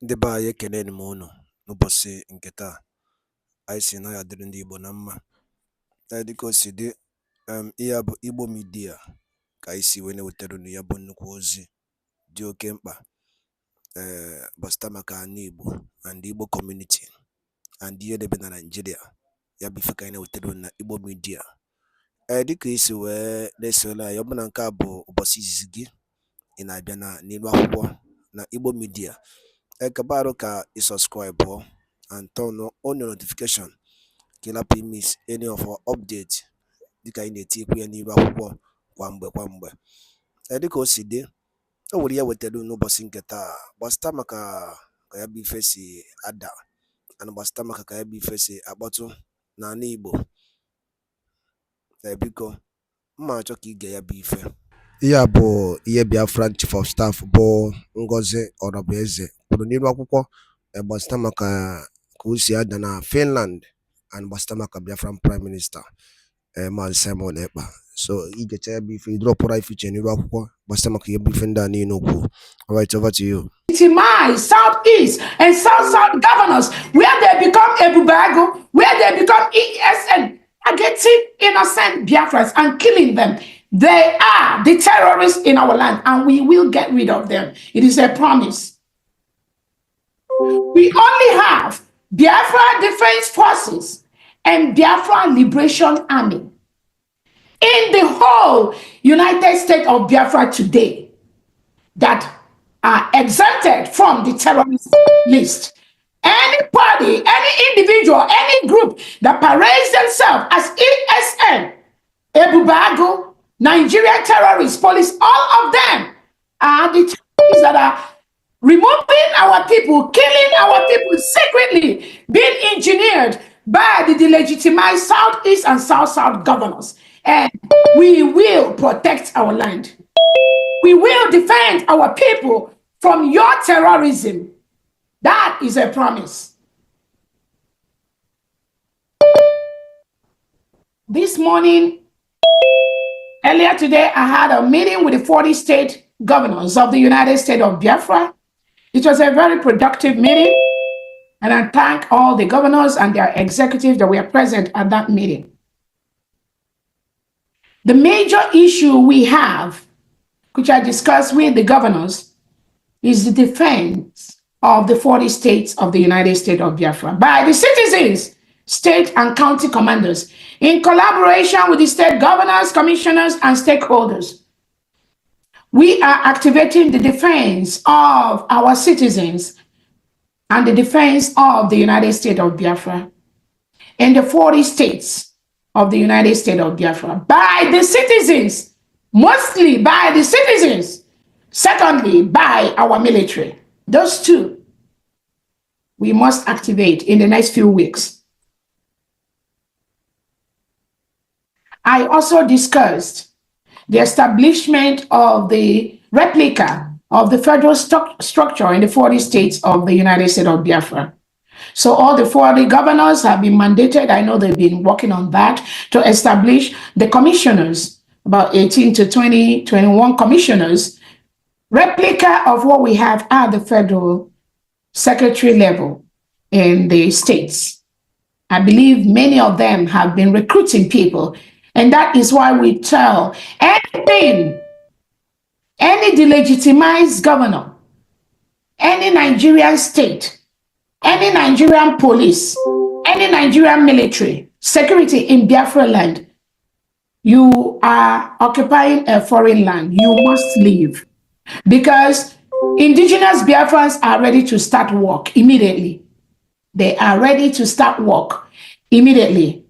Ndị be anyị ekeneni m unu n'ụbọchị nke taa. Anyị sị na ya dịrị ndị Igbo na mma. Dịka o si dị, ihe a bụ Igbo Media ka anyị si wee na-ewetara unu ya bụ nnukwu ozi dị oke mkpa gbasata maka ana Igbo and Igbo community and ihe debe na Nigeria. Ya bụ ife ka anyị na-ewetara unu na Igbo Media. Dịka isi wee na-esole anyị, ọ bụ na nke a bụ ụbọchị izizi gị ị na-abịa n'ilu akwụkwọ na Igbo Media, kabaru ka subscribe and turn on your notification ka ị lapụ miss any of our update dịka anyị na-etikwu ya n'ilu akwụkwọ kwa mgbe. Dịka o si dị, o nwere ya wetara n'ụbọchị nke taa gbasata maka ka ya bụ ife si ada and gbasata maka ka ya bụ ife si akpọtụ n'ala Igbo. Biko mma achọ ka ige ya bụ ife. Ihe a bụ ihe BIAFRA Chief of Staff bụ Ngozi Orabueze kwuru n'ilu akwụkwọ gbasata maka ka o si ada na Finland and gbasata maka Biafran Prime Minister Maazị Simon Ekpa. So igecha ya bụ ife idropụra ife iche n'ilu akwụkwọ gbasata maka ihe bụ ife ndị a niile okwu. All right, over to you. My Southeast and South governors, where they become Ebuka, where they become ESN, are getting innocent Biafrans and killing them. They are the terrorists in our land, and we will get rid of them. It is a promise. We only have Biafra Defense Forces and Biafra Liberation Army in the whole United States of Biafra today that are exempted from the terrorist list. Any party, any individual, any group that parades themselves as ESN, Ebuka, Nigerian terrorists, police, all of them are the terrorists that are removing our people, killing our people secretly, being engineered by the delegitimized Southeast and South governors. And we will protect our land. We will defend our people from your terrorism. That is a promise. This morning, earlier today, I had a meeting with the 40 state governors of the United States of Biafra. It was a very productive meeting, and I thank all the governors and their executives that were present at that meeting. The major issue we have, which I discussed with the governors, is the defense of the 40 states of the United States of Biafra by the citizens, state and county commanders, in collaboration with the state governors, commissioners, and stakeholders. We are activating the defense of our citizens and the defense of the United States of Biafra in the 40 states of the United States of Biafra by the citizens, mostly by the citizens, secondly, by our military. Those two, we must activate in the next few weeks. I also discussed the establishment of the replica of the federal structure in the 40 states of the United States of Biafra. So all the 40 governors have been mandated, I know they've been working on that, to establish the commissioners, about 18 to 21 commissioners, replica of what we have at the federal secretary level in the states. I believe many of them have been recruiting people, and that is why we tell any delegitimized governor, any Nigerian state, any Nigerian police, any Nigerian military, security in Biafra land, you are occupying a foreign land. You must leave. Because indigenous Biafrans are ready to start work immediately. They are ready to start work immediately.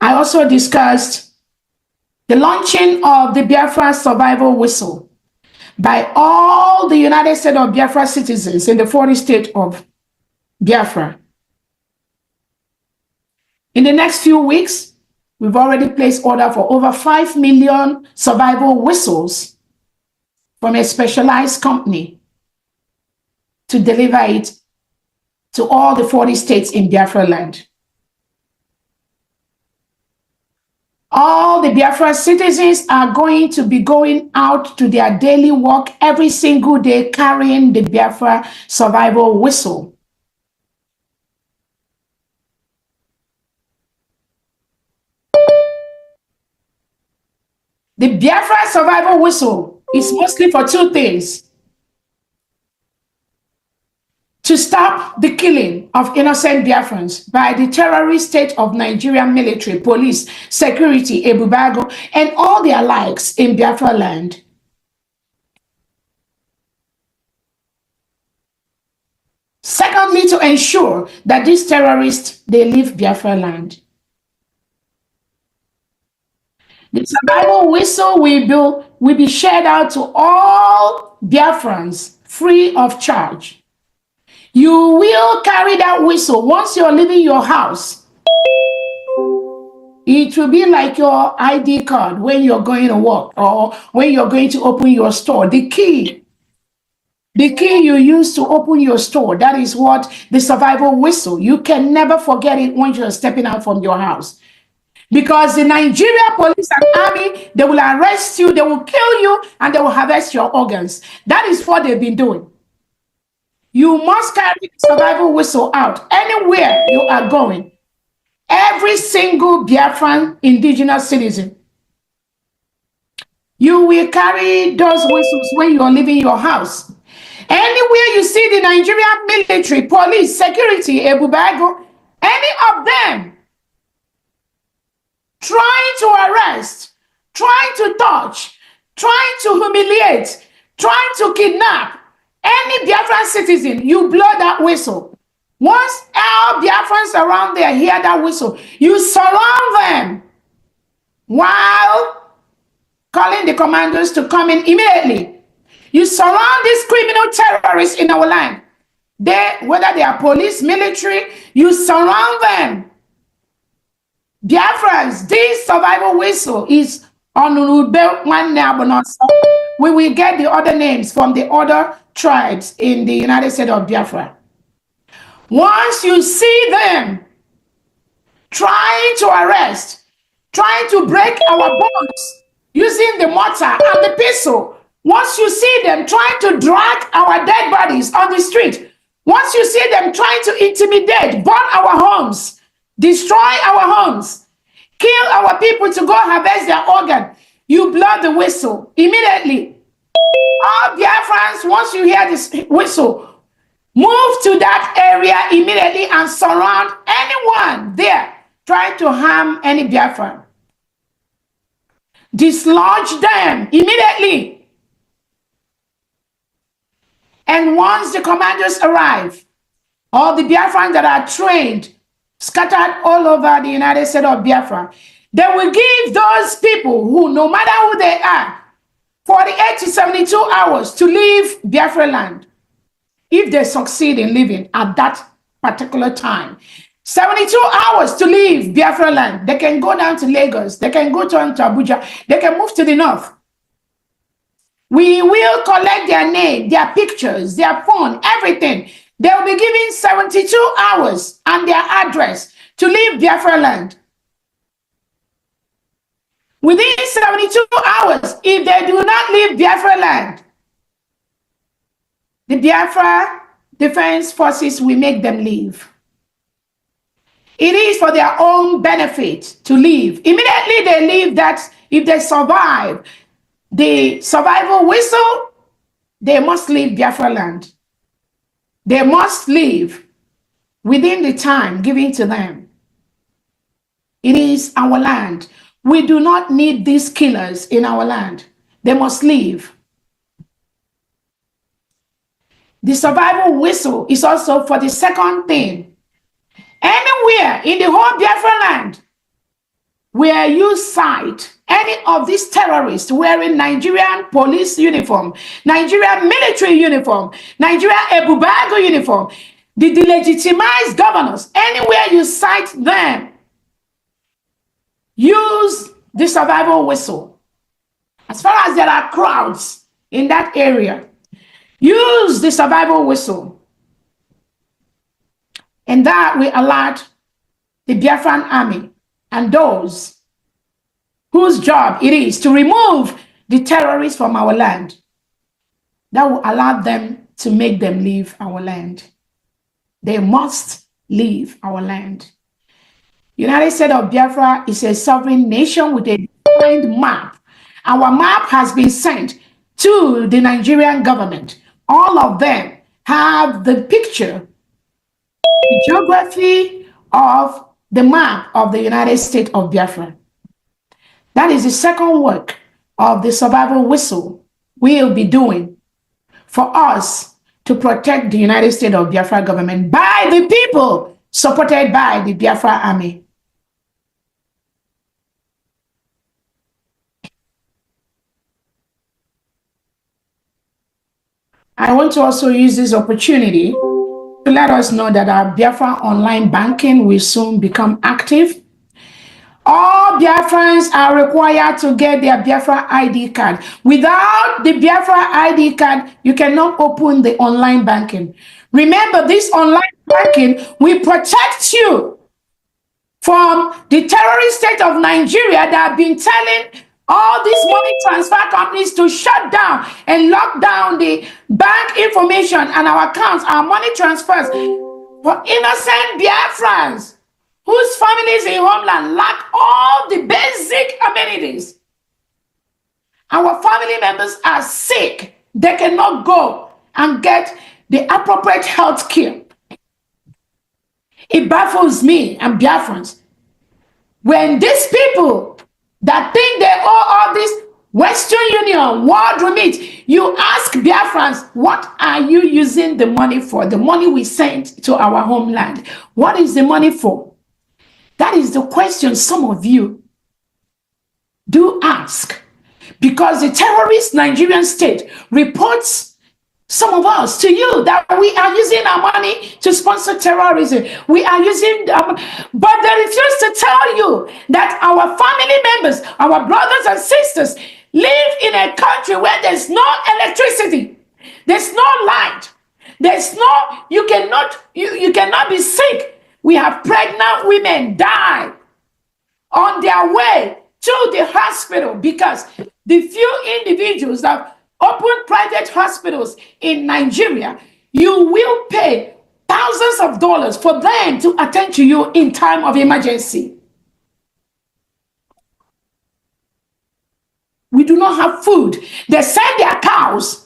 I also discussed the launching of the Biafra survival whistle by all the United States of Biafra citizens in the 40 states of Biafra. In the next few weeks, we've already placed order for over 5 million survival whistles from a specialized company to deliver it to all the 40 states in Biafra land. All the Biafra citizens are going to be going out to their daily work every single day carrying the Biafra survival whistle. The Biafra survival whistle is mostly for two things: to stop the killing of innocent Biafrans by the terrorist state of Nigerian military, police, security, Ebuka, and all their likes in Biafra land. Secondly, to ensure that these terrorists, they leave Biafra land. The survival whistle will be shared out to all Biafrans free of charge. You will carry that whistle once you're leaving your house. It will be like your ID card when you're going to work or when you're going to open your store. The key you use to open your store, that is what the survival whistle. You can never forget it when you're stepping out from your house. Because the Nigeria police and army, they will arrest you, they will kill you, and they will harvest your organs. That is what they've been doing. You must carry the survival whistle out anywhere you are going. Every single Biafran indigenous citizen. You will carry those whistles when you are leaving your house. Anywhere you see the Nigerian military, police, security, Ebuka, any of them trying to arrest, trying to touch, trying to humiliate, trying to kidnap any Biafran citizen, you blow that whistle. Once all Biafrans around there hear that whistle, you surround them while calling the commandos to come in immediately. You surround these criminal terrorists in our land. Whether they are police, military, you surround them. Biafrans, this survival whistle is on we will get the other names from the other tribes in the United States of Biafra. Once you see them trying to arrest, trying to break our bonds using the mortar and the pistol, once you see them trying to drag our dead bodies on the street, once you see them trying to intimidate, burn our homes, destroy our homes, kill our people to go harvest their organ, you blow the whistle immediately. All Biafrans, once you hear this whistle, move to that area immediately and surround anyone there trying to harm any Biafran. Dislodge them immediately. And once the commandos arrive, all the Biafrans that are trained, scattered all over the United States of Biafra, they will give those people who, no matter who they are, 48 to 72 hours to leave Biafra land. If they succeed in living at that particular time, 72 hours to leave Biafra land, they can go down to Lagos, they can go down to Abuja, they can move to the north. We will collect their name, their pictures, their phone, everything. They'll be given 72 hours and their address to leave Biafra land. Within 72 hours, if they do not leave Biafra land, the Biafra Defense Forces will make them leave. It is for their own benefit to leave. Immediately they leave. That if they survive the survival whistle, they must leave Biafra land. They must leave within the time given to them. It is our land. We do not need these killers in our land. They must leave. The survival whistle is also for the second thing. Anywhere in the whole Biafra land where you sight any of these terrorists wearing Nigerian police uniform, Nigerian military uniform, Nigerian Ebuka uniform, the delegitimized governors, anywhere you sight them, use the survival whistle. As far as there are crowds in that area, use the survival whistle. And that will alert the Biafran army and those whose job it is to remove the terrorists from our land, that will allow them to make them leave our land. They must leave our land. United States of Biafra is a sovereign nation with a defined map. Our map has been sent to the Nigerian government. All of them have the picture, the geography of the map of the United States of Biafra. That is the second work of the survival whistle we'll be doing for us to protect the United States of Biafra government by the people supported by the Biafra army. I want to also use this opportunity to let us know that our Biafra online banking will soon become active. All Biafrans are required to get their Biafra ID card. Without the Biafra ID card, you cannot open the online banking. Remember, this online banking will protect you from the terrorist state of Nigeria that have been telling all these money transfer companies to shut down and lock down the bank information and our accounts, our money transfers for innocent Biafrans whose families in homeland lack all the basic amenities. Our family members are sick. They cannot go and get the appropriate health care. It baffles me and Biafrans when these people that think they owe all this Western Union, world remit, you ask Biafrans, what are you using the money for? The money we sent to our homeland. What is the money for? That is the question some of you do ask. Because the terrorist Nigerian state reports some of us to you that we are using our money to sponsor terrorism. We are using them, but they refuse to tell you that our family members, our brothers and sisters live in a country where there's no electricity, there's no light, there's no, you cannot be sick. We have pregnant women die on their way to the hospital because the few individuals that open private hospitals in Nigeria, you will pay thousands of dollars for them to attend to you in time of emergency. We do not have food. They send their cows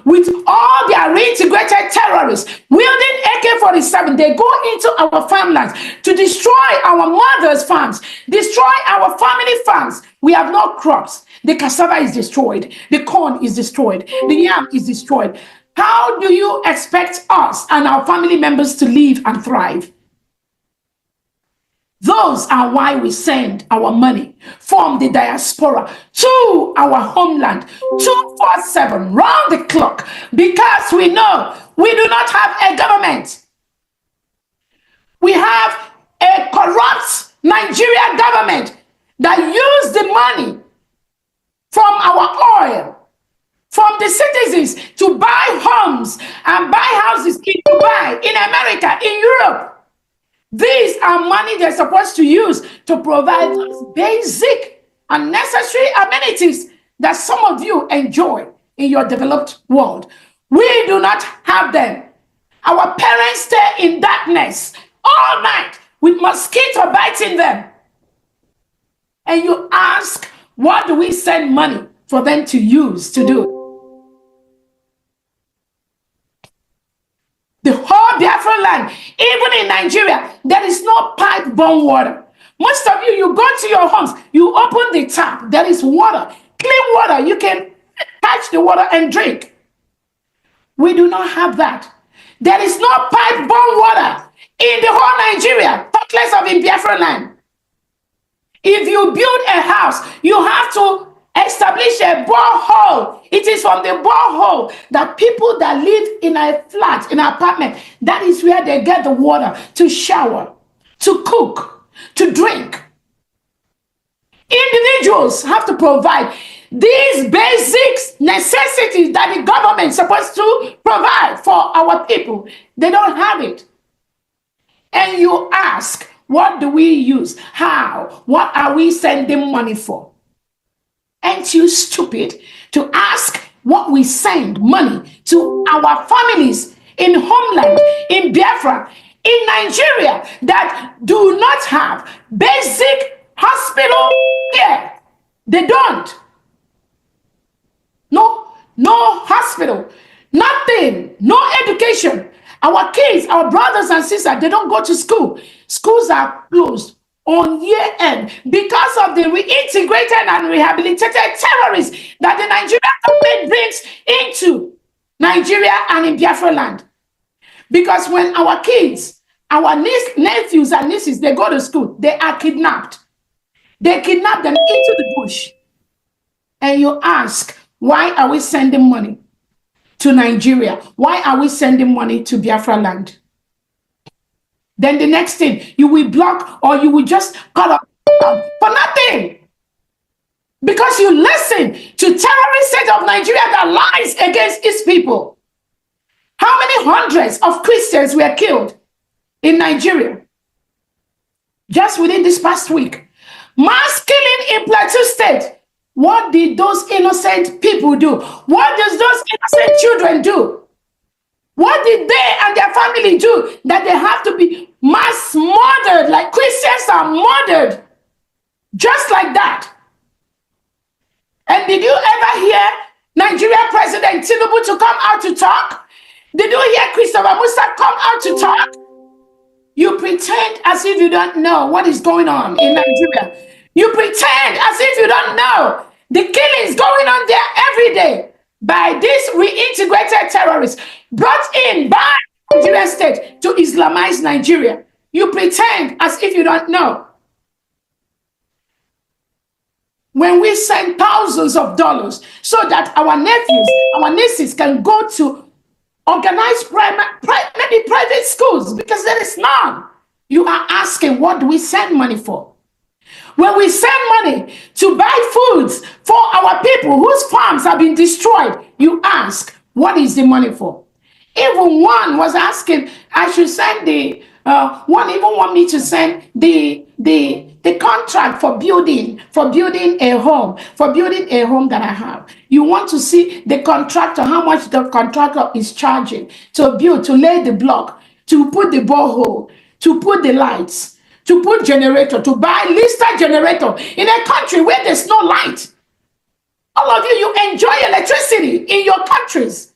with all their reintegrated terrorists wielding AK-47. They go into our farmlands to destroy our mothers' farms, destroy our family farms. We have no crops. The cassava is destroyed. The corn is destroyed. The yam is destroyed. How do you expect us and our family members to live and thrive? Those are why we send our money from the diaspora to our homeland 247 round the clock, because we know we do not have a government. We have a corrupt Nigerian government that use the money from our oil, from the citizens to buy homes and buy houses in Dubai, in America, in Europe. These are money they're supposed to use to provide us basic and necessary amenities that some of you enjoy in your developed world. We do not have them. Our parents stay in darkness all night with mosquito biting them. And you ask, what do we send money for them to use to do? The whole Biafra land, even in Nigeria, there is no pipe-borne water. Most of you, you go to your homes, you open the tap, there is water, clean water. You can catch the water and drink. We do not have that. There is no pipe-borne water in the whole Nigeria, talk less of in Biafra land. If you build a house, you have to establish a borehole. It is from the borehole that people that live in a flat, in an apartment, that is where they get the water to shower, to cook, to drink. Individuals have to provide these basic necessities that the government is supposed to provide for our people. They don't have it. And you ask, what do we use? How? What are we sending money for? Ain't you stupid to ask what we send money to our families in homeland, in Biafra, in Nigeria that do not have basic hospital care? They don't. No hospital, nothing, no education. Our kids, our brothers and sisters, they don't go to school. Schools are closed on year end because of the reintegrated and rehabilitated terrorists that the Nigerian government brings into Nigeria and in Biafra land. Because when our kids, our nephews and nieces, they go to school, they are kidnapped. They kidnap them into the bush. And you ask, why are we sending money to Nigeria? Why are we sending money to Biafra land? Then the next thing, you will block or you will just cut off for nothing. Because you listen to terrorist state of Nigeria that lies against its people. How many hundreds of Christians were killed in Nigeria just within this past week? Mass killing in Plateau State. What did those innocent people do? What does those innocent children do? What did they and their family do that they have to be mass murdered like Christians are murdered? Just like that. And did you ever hear Nigeria President Tinubu to come out to talk? Did you hear Christopher Musa come out to talk? You pretend as if you don't know what is going on in Nigeria. You pretend as if you don't know the killings going on there every day by these reintegrated terrorists brought in by Nigerian state to Islamize Nigeria. You pretend as if you don't know. When we send thousands of dollars so that our nephews, our nieces can go to organized maybe private schools, because there is none. You are asking, what do we send money for? When we send money to buy foods for our people whose farms have been destroyed, you ask, what is the money for? Even one was asking, I should send one even want me to send the contract for building a home that I have. You want to see the contractor, how much the contractor is charging to build, to lay the block, to put the borehole, to put the lights, to put generator, to buy lister generator in a country where there's no light. All of you enjoy electricity in your countries.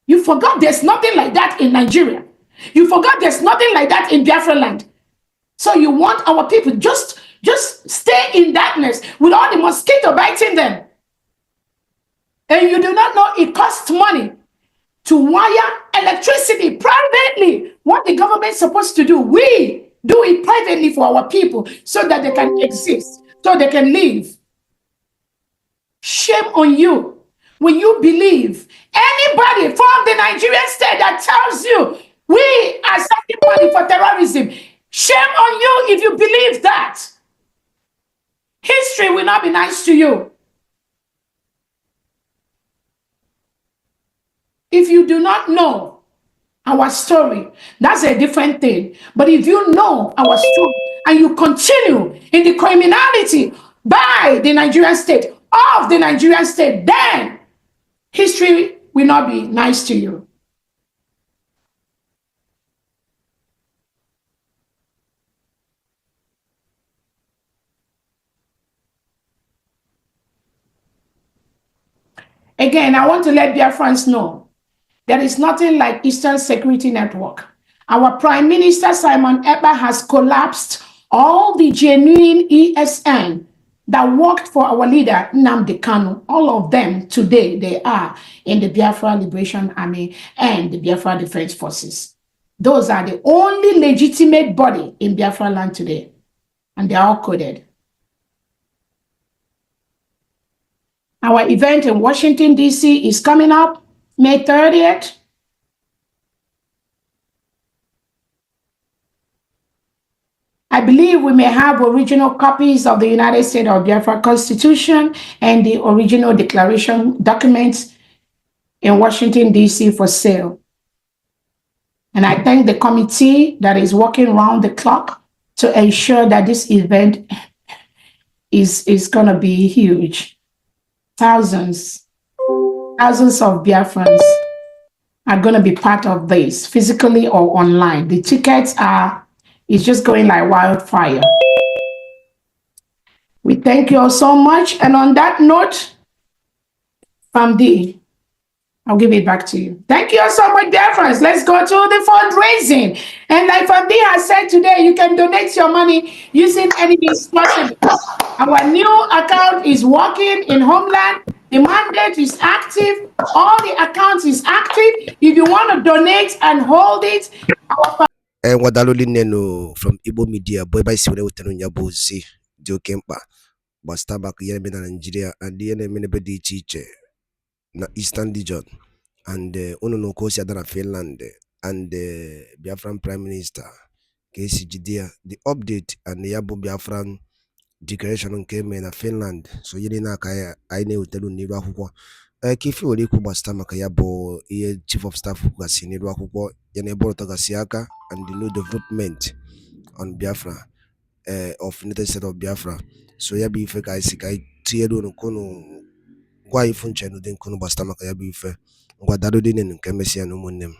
You forgot there's nothing like that in Nigeria. You forgot there's nothing like that in Biafra land. So you want our people just stay in darkness with all the mosquito biting them. And you do not know it costs money to wire electricity privately. What the government is supposed to do, we do it privately for our people so that they can exist, so they can live. Shame on you when you believe anybody from the Nigerian state that tells you we are sending money for terrorism. Shame on you if you believe that. History will not be nice to you. If you do not know our story, that's a different thing. But if you know our story and you continue in the criminality by the Nigerian state, of the Nigerian state, then history will not be nice to you. Again, I want to let Biafrans know there is nothing like Eastern Security Network. Our Prime Minister Simon Ekpa has collapsed all the genuine ESN that worked for our leader Nnamdi Kanu. All of them today, they are in the Biafra Liberation Army and the Biafra Defense Forces. Those are the only legitimate body in Biafra land today, and they are all coded. Our event in Washington, D.C. is coming up May 30th. I believe we may have original copies of the United States of Biafra Constitution and the original declaration documents in Washington, D.C. for sale. And I thank the committee that is working round the clock to ensure that this event is going to be huge. thousands of Biafrans are going to be part of this, physically or online. The tickets it's just going like wildfire. We thank you all so much. And on that note, Famdi, I'll give it back to you. Thank you all so much, dear friends. Let's go to the fundraising. And like Famdi has said today, you can donate your money using any means possible. Our new account is working in Homeland. The mandate is active. All the accounts is active. If you want to donate and hold it, Wadaloli Neno from Igbo Media, boy by Sire Utenunya Joe Kempa, Bastabak Yemen Nigeria, and the Menebedi teacher, na Eastern Region, and Uno Kosia Dana Finland, and the Biafran Prime Minister, KCGD, the update, and the Yabo Biafran declaration came in Finland. So Yelina Kaya, I know Telu Niwa Huko. Kifi Oliku Bastama Kayabo, Chief of Staff Hukasi Niwa Huko, Yanebo Tagasiaka, and the new development on Biafra, of United States of Biafra. So Yabi Feka Isikai, Tiedo no Kono, Guai Funchano, then Kono Bastama Kayabi Fe, Guadadodin and Kemesia no Monem.